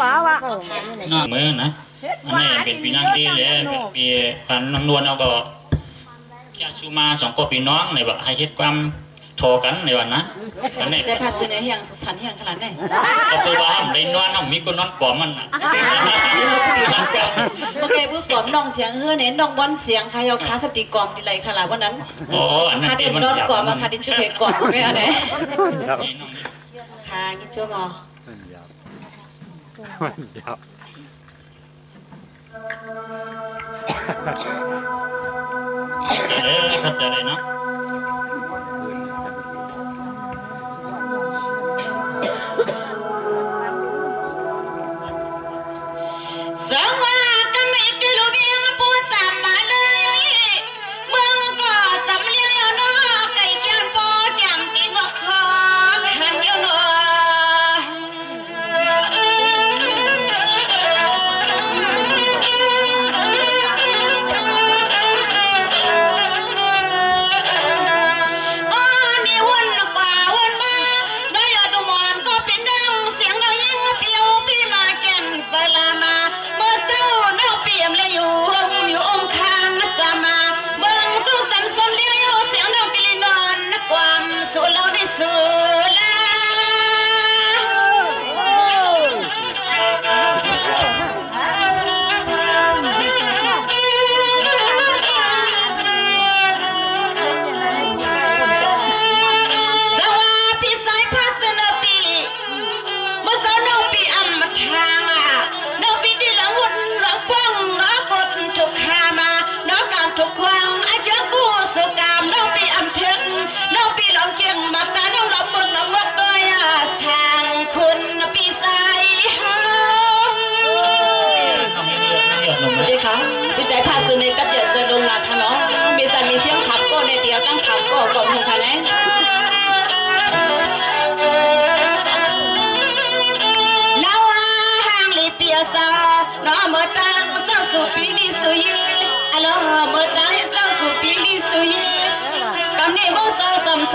ป้าวะน้ามือนะอันนี้เป็นพี่นางดีเลยปีพันนางนวลเอาก็แค่ซูมาสองก็พี่น้องในแบบให้คิดความโทรกันในวันนะอันนี้เสียผัดเสนอเฮียงสุสันเฮียงขนาดไหนก็คือว่าในนวลน้องมีคนนอนกล่อมมันโอเคพูดกล่อมน้องเสียงเน้นน้องบอลเสียงใครเอาขาสติกล่อมดีไรขนาดวันนั้นโอ้อันนั้นเด็กนอนกล่อมมาค่ะดิจุเพกล่อมไม่อะไรค่ะกินจ้ามอเข้าใจเลยเนาะ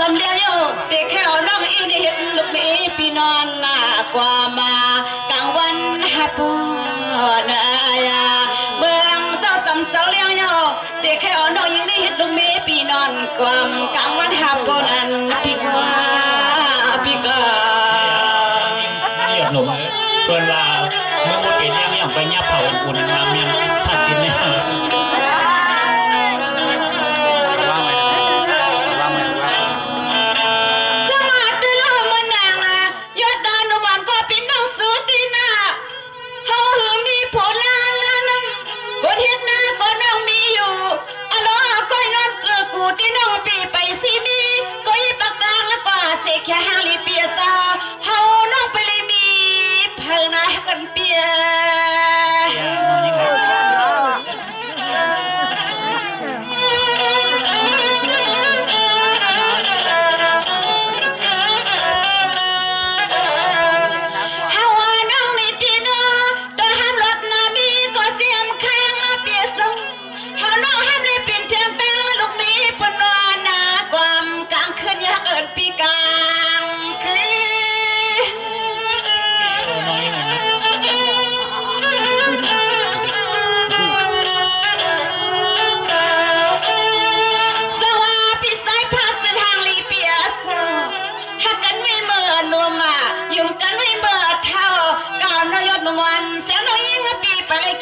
สำเลียงเด็กแค่น้องอีนี่เห็นลูกมีพี่นอนหน้ากว่ามากลางวันฮับนายเบื้องเจ้าสำเจ้าเลี้ยงเด็กแค่น้องอีนี่เห็นลูกมีพี่นอนกว่ามกลางวันฮับนั้นพี่กว่าพี่ก็นี่หนุ่มเพื่อนว่าเมื่อวันเกิดเลี้ยงอย่างไปยับเผาอุ่นๆมาเมียนผัดจิ้นเนี่ยแค่ห้างลีเปียซาเฮาน้องไปเลยมีเพิ่งนะกันเปีย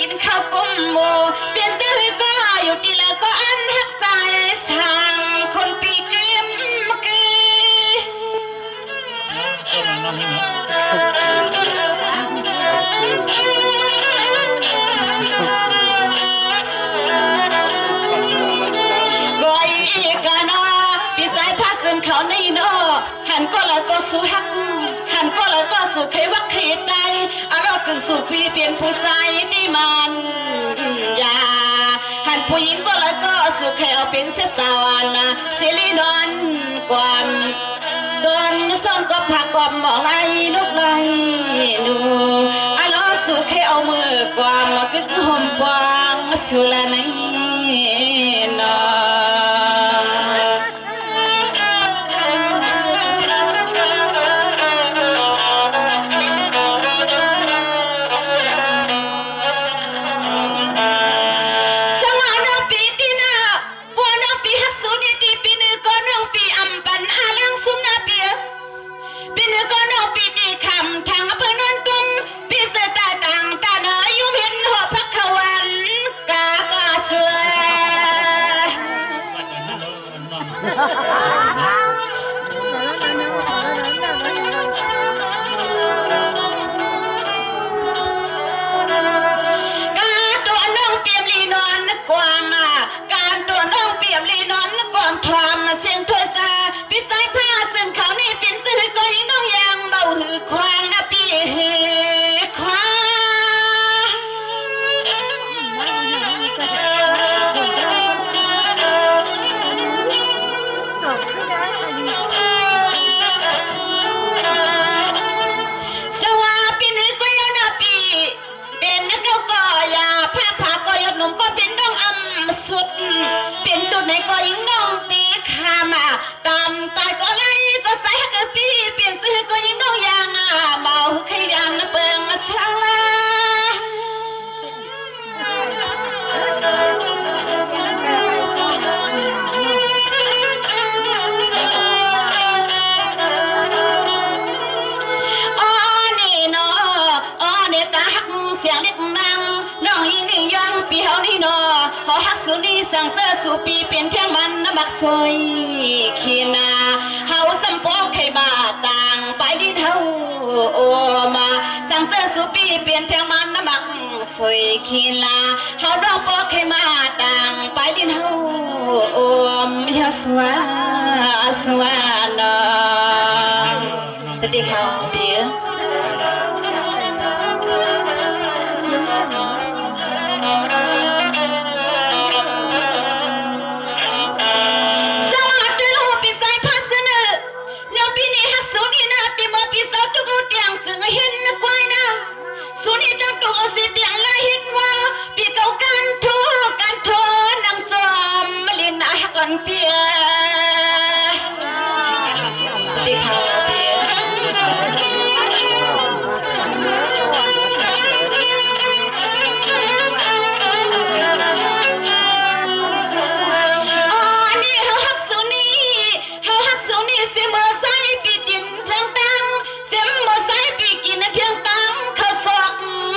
กินข้าวก้มโมเปลี่ยนเสื้อก็อยู่ดีแล้วก็อันหักสายสั่งคนปีเกมเกก้อยกันพี่สายพาซึมเขาในนอหันก็แล้วก็สู้หักหันก็แล้วก็สู้ใครวักใครตายอารมณ์กึ่งสู่ปีเปลี่ยนผู้ชายที่มันยาหันผู้หญิงก็แล้วก็สู่ใครเอาเป็นเสสาวนาเสรีนอนความโดนซ่อนก็ผักกอบมองไรนกไรนูอารมณ์สู่ใครเอามือความมากึกหอมปางสู่ละในนอ สุนีสังเสสู่ปีเปลี่ยนเที่ยงมันน้ำบักซอยขีนาเฮาสัมปอกให้บาต่างไปลิ้นเฮาโอมาสังเสสู่ปีเปลี่ยนเที่ยงมันน้ำบักซอยขีนาเฮาร้องปอกให้มาต่างไปลิ้นเฮาโอมยาสวาสวานาสติเขาเบียเปียสติเขาเปียนี่เฮาฮักสุนีเฮาฮักสุนีเสมอใส่ปีดินเทียงตังเสมอใส่ปีกินเทียงตังเขาสอก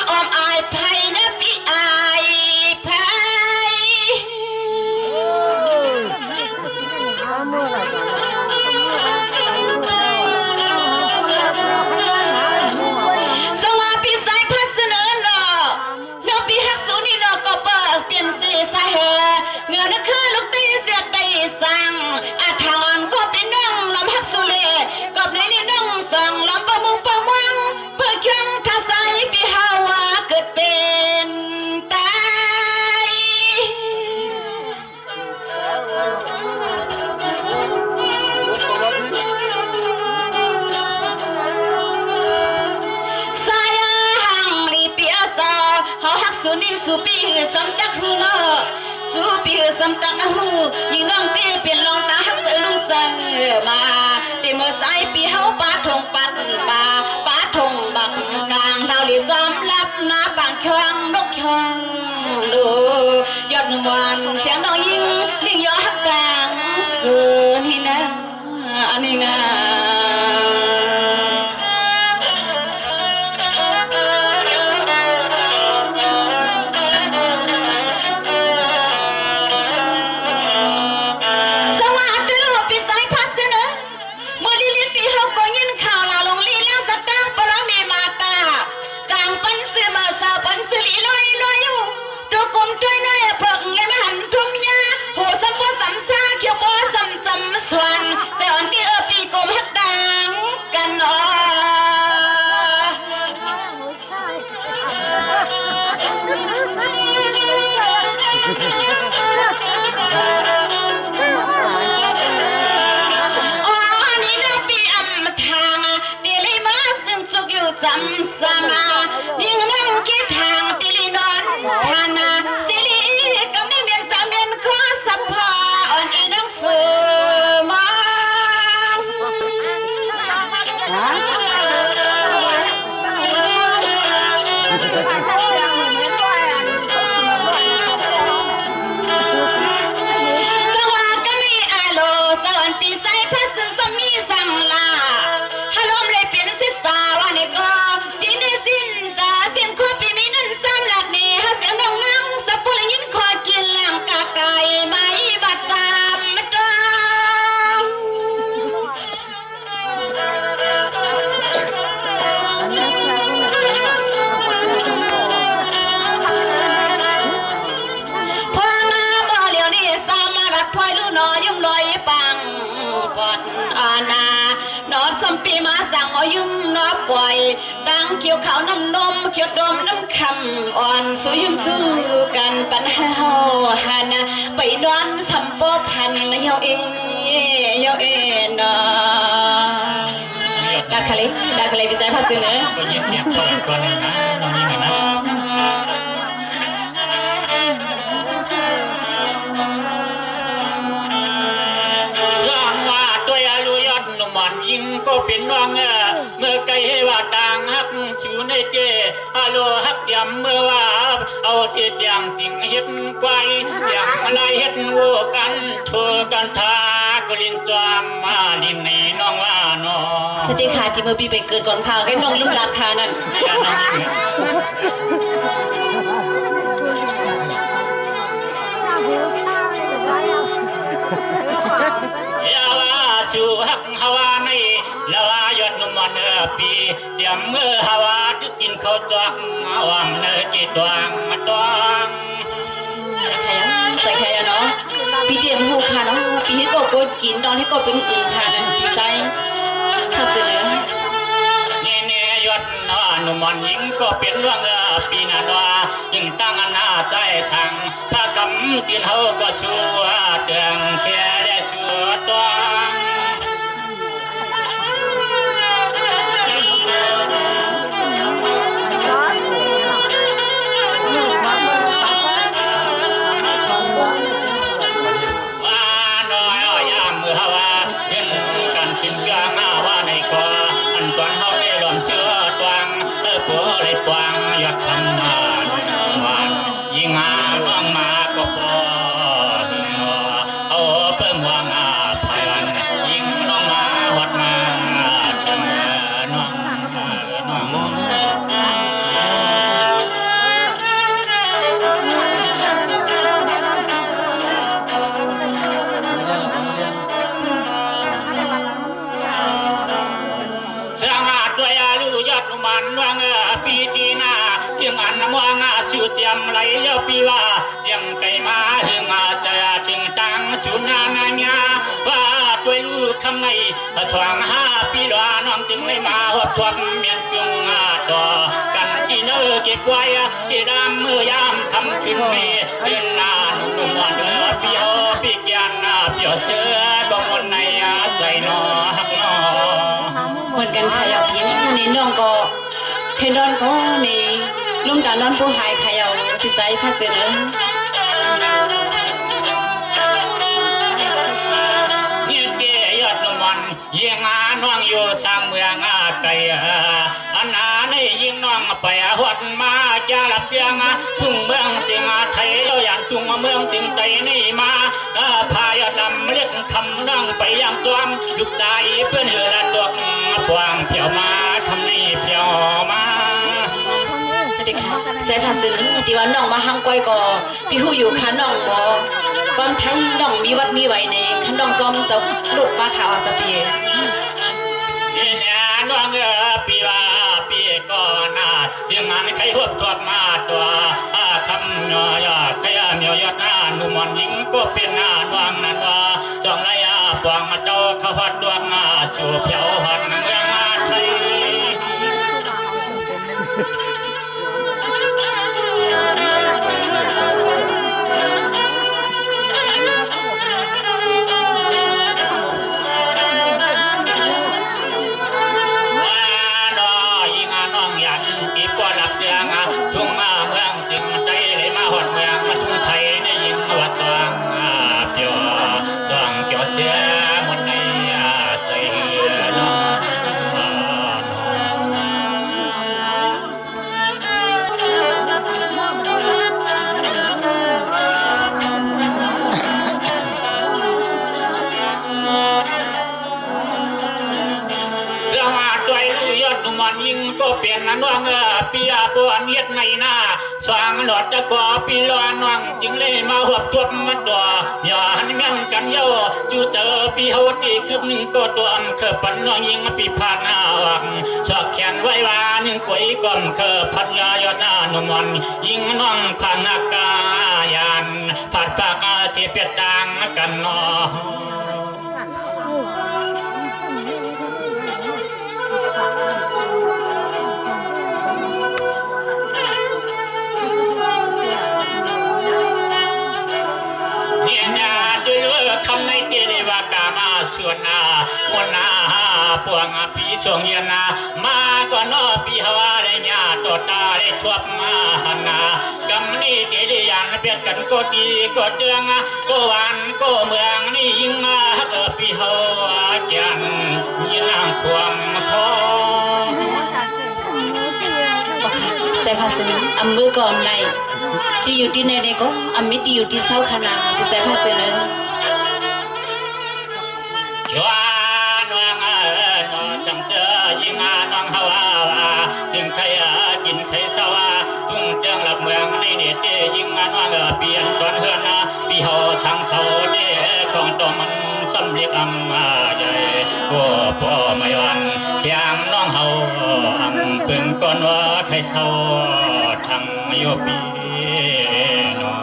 ออมอายไผนะปีอายไผสว่าพี่สายพัดเสนอเนาะเนาะพี่ฮักสูนี่เนาะก็เปิดเปลี่ยนสีสาเหตุเมื่อนักคือลูกตีเสียตีสั่งอาทางก็เป็นน้องลำฮักสุเลกับในนี้น้องสั่งลำประมุงประมังเพื่อเครื่องท่าใจพี่ฮาวาเกิดเป็นตายสายหังลีเปียซาเฮาฮักสุนี่สุปีสำตักฮูเนาะสุปีสำตักฮูยิ่งน้องเตี้ยเปลี่ยนลองตาฮักเสรู้สังมาปีเมื่อสายปีเฮาปาทงปัดมาปาทงบักกลางดาวลีซ้อมรับนาบางควังนกควังดูยอดนวลเสียงน้องยิงดิ่งยอฮักกลางสุนี่นะอันนี้นะจำสมายิ่งนั่งคิดทางติลินอนทานาสิลีกับนี่เมียนสามเมียนขอสัพพาอ่อนอีน้องสูมสวาก็มีอาโลสวรรค์ปีใส่พระสุนสมีสังลาฮัลโหลเลยเปลี่ยนสิสาวานี่ก็ปีนี้สิ้นจะสิ้นขอปีมีนั่นซ้ำหลักนี่หาเสียงน้องนั่งสับปะรดยินคอกินหลังกาไก่ไม่บัดจำมาตราพอมาบ่เหลียวนี่สามารัดพลอยลู่นอยุ่มลอยปังปอดอาณานอดสัมปีมาสั่งเอายุ่มนอปล่อยดังเกี่ยวขาวน้ำนมเขียวดมน้ำคำอ่อนสู้ยุ่มสู้กันปัญหาหันไปนอนสัมปอพันเยาเอนาดาคาลีวิจัยภาษีเนอะก็ยินเสียงก่อนนะน้องนี่กันนะสร้างว่าตัวอาลุยอดนมันยิงก็เป็นน้องเมื่อไกลว่าต่างฮักชูในเกอาโลฮักยำเมื่อว่าเอาเทียอย่างจริงเฮ็ดไกวอย่างอะไรเฮ็ดวัวกันโชกันทากลินจวามมาลินในน้องว่าน้องสติขาที่เมื่อปีไปเกิดก่อนข่าวให้น้องลุ่มราคานั่น มเมื่อหาวาจะกินข้าวจอกวามเนยจีตวงมาตวงใส่ไข่เนาะปีเดียมหูค่ะเนาะปีที่ก็กดกินตอนที่ก็เป็นอื่นค่ะนะพี่ไซถ้าเสนอเนี่ยยศหนุ่มหญิงก็เป็นเรื่องปีนาดวาจึงตั้งหน้าใจช่างถ้ากำจินเฮาก็ชัวเตืองเชียได้ชัวตวงกวางยอดทำมาวันยิงมาบ้างมาก็พอเอาเพิ่มวางไทยวันยิงน้องมาวัดมาจังน้องมันว่างปีตีนาเสียงอันว่างสูเจียมไหลเลี้ยวปีว่าเจียมไก่มาหึงจะจึงตังสุนานาญาว่าตัวลูกคำในสว่าง5 ปีลาน้องจึงไม่มาหัวทวมเมียนจุงต่อกันอีเนอเก็บไว้ที่ดามมือยามคำขึ้นปีเดือนหน้าหนุ่มวันเดือปีโอปีเกียนเปียวเสือก็คนในใจนอหักนอเหมือนกันค่ะยาวเพียงนี่น้องก็เพนดอนก็นี่ลุงตานอนผู้หายค่ะยาวพี่ไซพาเสนอเนี่ยเกยอดมันยิงน้องอยู่สร้างเมืองไกลอันนาในยิงน้องไปหวดมาจะหลับยังทุ่งเมืองจึงไทยเราอย่างทุ่งเมืองจึงไตนี่มาพายดำเรียกคำน้องไปยังจอมลูกใจเพื่อนเหือตัวปวงเพียวมาทำนี่เพียวมาสวัสดีค่ะใส่ผ้าซึ้งที่ว่าน้องมาห้างก้อยก็พี่หูอยู่ค่ะน้องก็ก่อนทั้งน้องมีวัดมีไว้ในขันน้องจอมจะหลุดมาข่าวจะปีเนี่ยน้องปีว่าปีก่อนจึงงานใครหัวตัวมาตัวคำย่อยขยามยอดหนุ่มหญิงก็เป็นน้องนั้นว่าจองไรปวงเจ้าเขาหัดดวงสู่เพียวหัดเมืองไทยทุ่งเมืองจึงใจเลยมาหอดเมืองมาทุ่งไทยในยินวัดจวงเปียวจวงเกี่ยวเสียหมดในใจน้องมันยิงก็เปลี่ยนน้องปียบวนเย็ดในหน้าสว่างหลอดตะกอปีลอน้องจึงเลยมาหัวจวบมาตัวอย่าหันแม่นกันเย้าจูเจอปีเฮาตีคืบหนึ่งก็ตัวเคยปันน้องยิงปีผ่านวังชอบแขนไว้ว่าหนึ่งก๋วยก่อมเคยพันยายอดหนุ่มมันยิงน้องขันอากายันผัดปากเสียเปียดต่างกันนอคำในเกลีวากามาส่วนมวนาปวงปีสงยนามาก็นอปีฮาวาได้ญาตตาได้ทวบมาหนากำนี้เกลียนเปียกันก็ตีก็เดืองก็วันก็เมืองนี่ยิ่งมาเกิดปีฮาวาจันยินางความพอใส่ภาษาอัมมือก่อนในที่อยู่ที่ไหนก็อัมมิที่อยู่ที่เศร้าขนาดใส่ภาษาเนอจวนวงนอจำเจอยิงน้องฮาวาจึงใครกินใครสวาทุ่งเตียงหลับเมืองในนี่เตยิงน้องเปลี่ยนตอนเฮือนปีเฮาช่างเสาเดของตัวมันสำเร็จใหญ่ก็พอไม่วันเสียงน้องเฮา เบิ่งก่อนว่าใครเศร้าทั้งโยปีนอ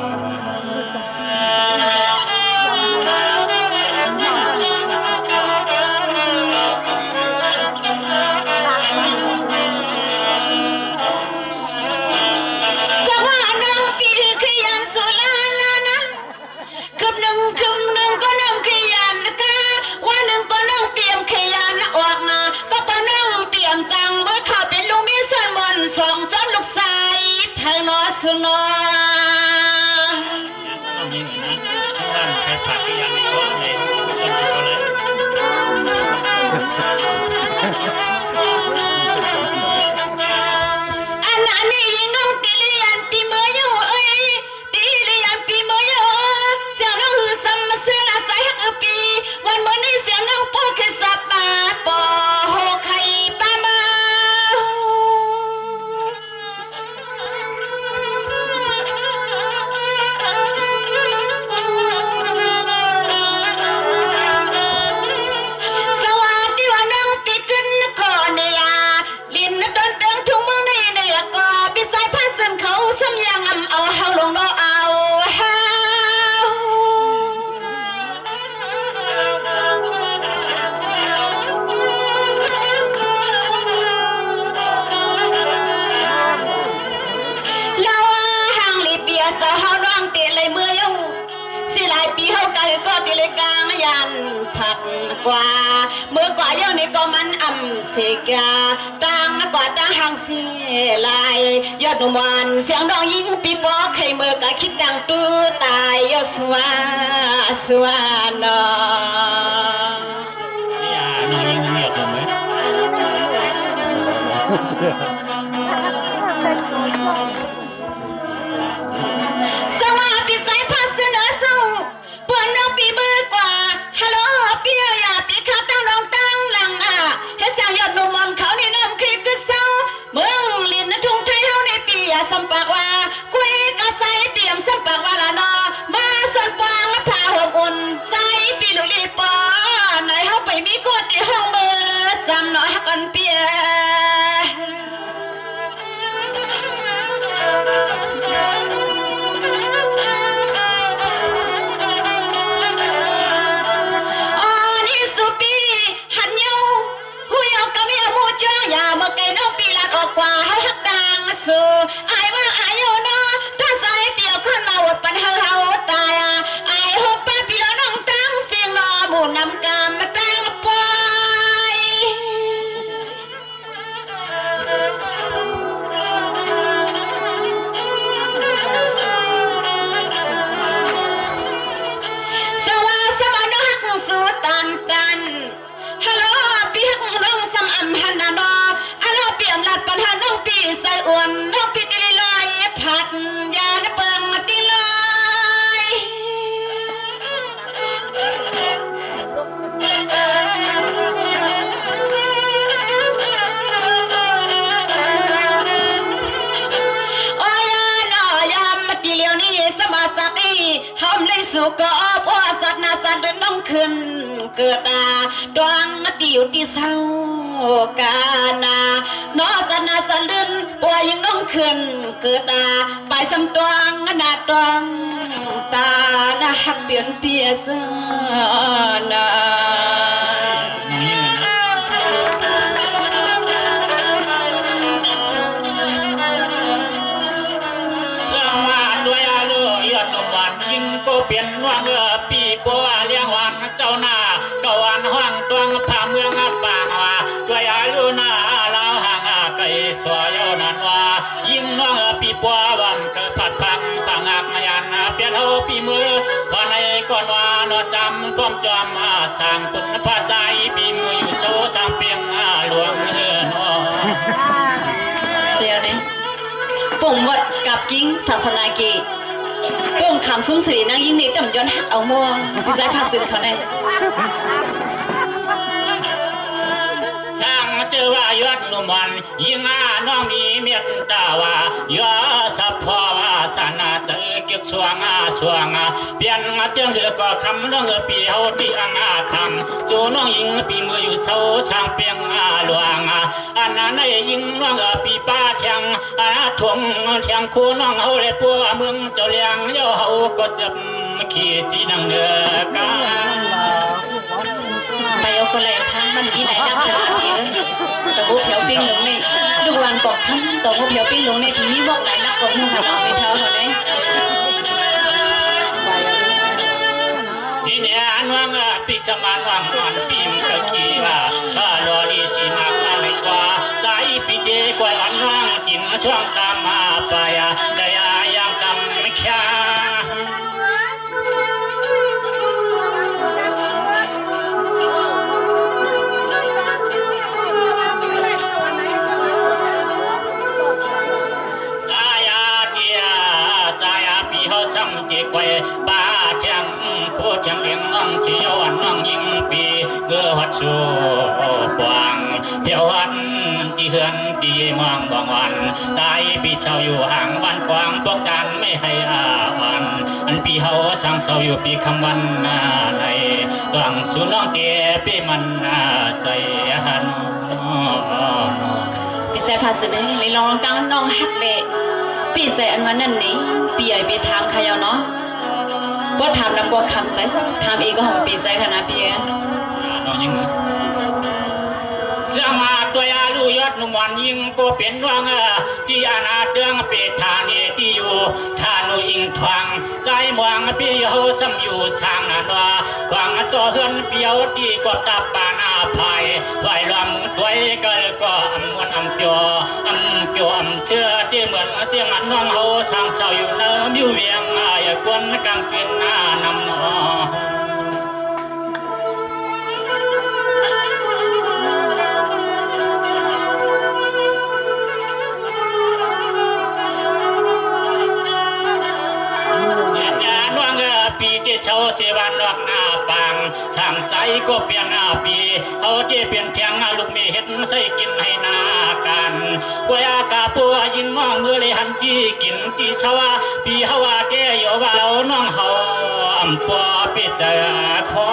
สว่างนางปีขยันสุลาลานะคืบหนึ่งก็นั่งขยันนะคะวันหนึ่งก็นั่งเตรียมขยันออกมาก็ปนั่งเตรียมสั่งเมื่อข้าเป็นลูกมีส่วนมนสองจนลูกชายไทยนอสุนอ นี่นะท่านใครผักก็ยังก็เลยก็เลย อันนั้นนี่ยิงน้องตีเลียนปีเมื่ออยู่เอ้ยตีเลียนปีเมื่ออยู่เสียงน้องหือซ้ำมาเสื้อลาใส่ฮักปีวันเมื่อนี้เสียงน้องพูดคือสับปะปอโหไข่ปลามาสวัสดีว่าน้องปีขึ้นคอเนี่ยลินต้นเติงทุ่งเมืองในเนี่ยก็ปีสายผ้าซึมเขาซ้ำยังเอาเฮาลงดอกเอาเฮา แล้วห่างลีเปียสาวเฮาน้องเตะเลยเมื่ออยู่สิหลายปีเฮาไกลก็ติเลยกลางยันผัดกว่าเมื่อกว่าเย้านี่ก็มันอำเสกาตั้งกว่าตั้งห่างสิลายยอดหนุ่มวันเสียงน้องยิงปีปอใครเมื่อก็คิดดังตู้ตายยอดสวานอ นี่น้องยังเงียบอยู่ไหม สวัสดีสายพันเสนอส่งปวนน้องปีมือกว่าฮัลโหลเปียอย่าปีข้าตั้งน้องตั้งหลังเฮ็ดเสียงยอดหนุ่มมอนเขาในน้ำคลิกคือเศร้าเมืองลินนทุ่งไทยเฮาในปีอย่าสัมปากว่าคุยกะใส่เตรียมสัมปากว่าละนอมาส่วนกวางและพาห่มอุ่นใจปีลุลีปอไหนเฮาไปมีกดที่ห้องมือจำหน่อยฮักกันเปีย นี่สุปีหันเยาผู้เยาก็มีมูจ้าอย่ามาไกลน้องปีลาดออกกว่าให้ฮักดังสู่อายว่าอายโยนอถ้าสายเปียวขึ้นมาอดปัญหาเฮาตายอายหบป้าปีแล้วน้องตั้งเสียงนอหมู่นำกามมาตั้งปอย สวัสดีน้องฮักสู่ตันฮัลโหลปีฮักน้องซ้ำอำหันนอฮัลโหลปีอำลาดปัญหาน้องปีใส่อ้วนน้องปีติลิลอยผัดยาเปิงมาติลอยโอ้ยนอยามมาติเลียวนี่สมาสติหอมเลยสุกก็พ่อสัตว์นาสัตว์เดินน้องขึ้นเกิดดวงติวที่เศร้ากานาน้อสัตว์นาสัตว์เดินป่วยยังน้องขึ้นเกิดไปสำตวงนาตวงตานาหักเปลี่ยนเปียเสนา น้องยังนะสวัสดีลูกยอดหนุ่มหวานยิงก็เปลี่ยนว่าเมื่อปีปัวเลี้ยงหวานเจ้าหน้าก็หวานห้องตวงพาเมืองปางว่าด้วยอายุนาเราห่างไกลสวยนันว่ายิ่งน้องปีปัววันเกิดผัดพังต่างอักมายันเปลี่ยนเอาปีมือพอในก่อนว่านอจำความจอมสร้างตุนพระใจปีมืออยู่โซสร้างเปียงหลวงเฮือนอ เจียวนี่ปุ่มวัดกับกิ้งศาสนาเกปุ่มขำซุ้มสีนางยิ่งนี่ต่ำย้อนหักเอามัวพี่สายพันสื่อเขาแน่ ช่างเจอว่ายอดหนุ่มวันยิ่งน้องมีเมตตาว่ายอดสัพพว่าสนาเจอเกี่ยวช สวงสวงเปลี่ยนเจ้าก็คำน้องปีเฮาปีอังคำจูน้องยิงปีมืออยู่เสาช่างเปียงหลวงอันนั้นยิงน้องปีป้าเทียงทวงเทียงคู่น้องเฮาเลยปัวเมืองเจ้าเลี้ยงเย้าเฮาก็จะขี่จีนังเนือกาไปเอาคนไรครั้งมันมีหลายดังขนาดนี้แต่บุเพียวปิ้งลงนี่ดูวันกอกคำตัวบุเพียวปิ้งลงนี่ที่มีบอกหลายลักกอกนุ่งขนาดไม่เท่าเท่านี้นี่เนี่ยอันว่างปีสมานว่างวันปีมกะขีว่าลอลีสีมากอะไรกว่าใจปีเดกว่าอันว่างจินช่วงตามมาไปได้ยังกำไม่แค่กวยบ้าเทียงโคเทียงเลี้ยงน้องสิย้อนน้องยิงปีเมื่อวัดสู่ปวงเที่ยววันที่เฮือนที่มองบางวันตายปีเศร้าอยู่ห่างบ้านกวางพวกจันไม่ให้วันอันปีเฮาสังเศร้าอยู่ปีคำวันในดวงสู่น้องเตี้ยปีมันใจหันปีใส่ภาษาเนี่ยเลยลองตั้งน้องฮักเดปีใส่อันวันนั้นนี้ปีใหญ่ไปทางขยาวเนาะพอทำนำกว่าคำใส่ทำเองก็ของปีใส่ขนาดปีน้องยิงเสียมาตัวยาลูยอดนุ่มวันยิงก็เป็นว่างที่อาณาเดืองเปทานีที่อยู่ท่านุยิงทวงใจมวงปีเฮาซ้ำอยู่ช่างนัวควางตัวเฮือนเปียวที่ก็ตับปานาภัยไหวลำด้วยก็อำมวนอำเปียวอำเชื่อที่เหมือนเจียงอันน้องเฮาช่างเศร้าอยู่เนื้อมิวเวียงอย่ากวนกางเกงนำนอเช่าเชวันนอกหน้าปังทางใจก็เปลี่ยนปีเอาที่เปลี่ยนเทียงลูกมีเห็ดใส่กินให้นากันกวยากาปัวยินมองมือเลยหันที่กินที่ชาวปีเฮาเดียวว่าน้องเฮาอำปัวปีเจอคอ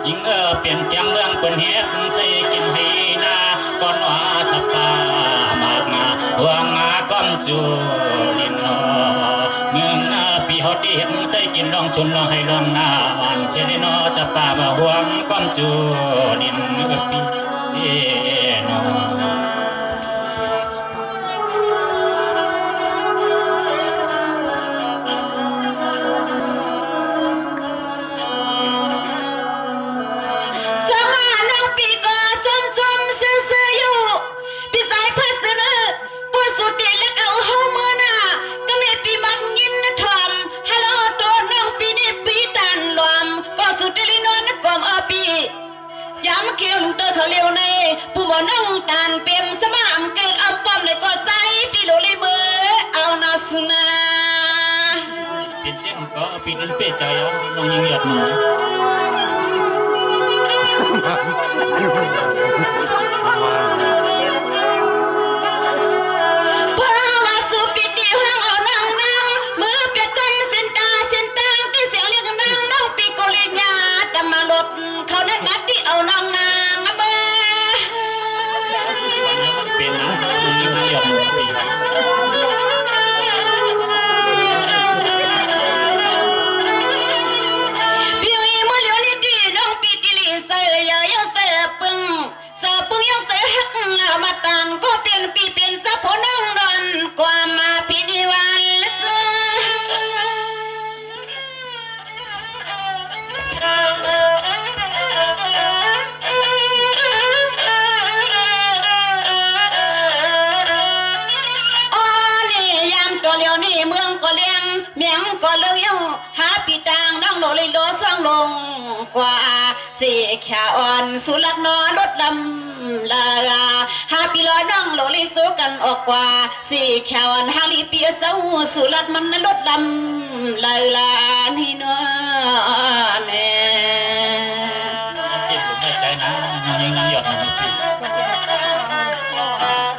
ยิงเปลี่ยนเตียงเมืองเป็นเฮ็ดใส่กินให้นาก่อนว่าสปามากงาหวังก้อมจูลินเมืองปีเฮาที่เฮ็ดใส่กินลองสุนลองให้ลองนาวันเชลินจะป่ามาหวังก้อมจูลินปีนเขียวลุงเตอเขาเลี้ยวในผู้บ่น้องตานเปี่ยมสมามเกิดเอาป้อมในก็ใส่ปีโลเลยเบอเอานาสุนาเป็นเจ้าก็ปีนั้นเป็ดใจเอาน้องยิงหยดหนูเปีย ก็เลยยังหาปีตังน้องโลเลยโลสร้างลงกว่าสีแขอ่อนสุรักนอลดลำลาหาปีลอน้องโลเลยสู้กันออกกว่าสีแขอ่อนหาลีเปียเศร้าสุรักมันลดลำลาลานี่เนาะแน่ พี่ผมไม่ใจนะยิงนางหยอดหนึ่งปี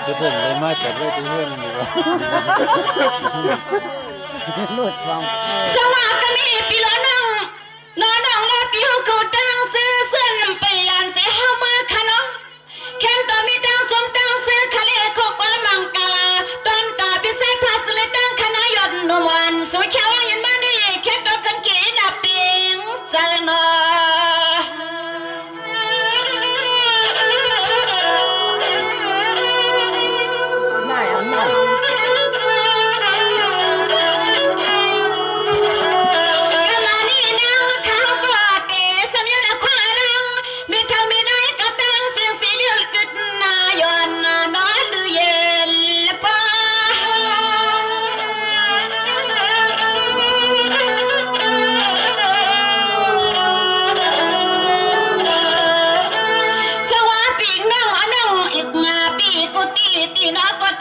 เดี๋ยวผมเลยมาจับไว้ที่เพื่อนนี่วะโลดสอง สว่าก็มีปีละน้องแล้วปีห้องเขาตั้งซื้อเส้นไปยันเสียห้ามือขนมแค่ต่อมีตั้งสมตั้งซื้อทะเลโคกว่ามังกาตอนตาพิเศษพัสเลยตั้งคณะยอดนวันสวยแค่ว่ายันบ้านนี่แค่ตัวกันกี่นับปีงจังนอ น่าอ่านน่า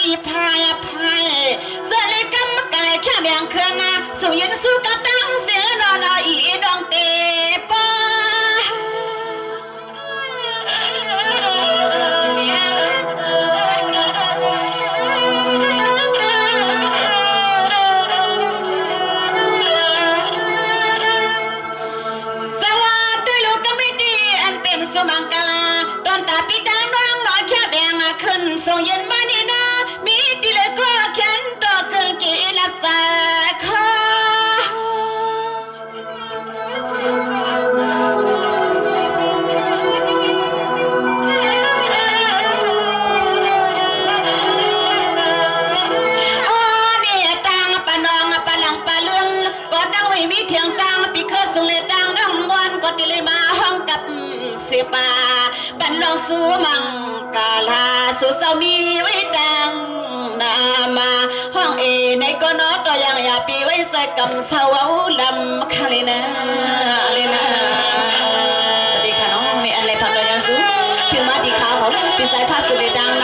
ตีพายพายสเลกำมะไก่แค่แบ่งเครื่องนะสู้ยินสู้กระตั้งเสียนอนอีน้องเตปาสวัสดีลูกก็ไม่ดีอันเป็นสุมังกลาตอนตาปีตาน้องน้อยแค่แบ่งขึ้นส่งเย็นมานี่นะมีดีเลยก็แขนต่อเกินกี่ลักษาคอเถียงตังปีเคยส่งเลยตังดังวันก็ติเลยมาห้องกับเสียป่าบันลองสู้มังกาลาสู้สามีไว้ตังนามาห้องในก็นอตัวยังอย่าปีไว้ใส่กำสาวลำคาเลยนะเลยนะสวัสดีค่ะน้องในอันไรพันดอยังสูงเพียงมาที่ขาผมปีสายพัดสุดเลยดัง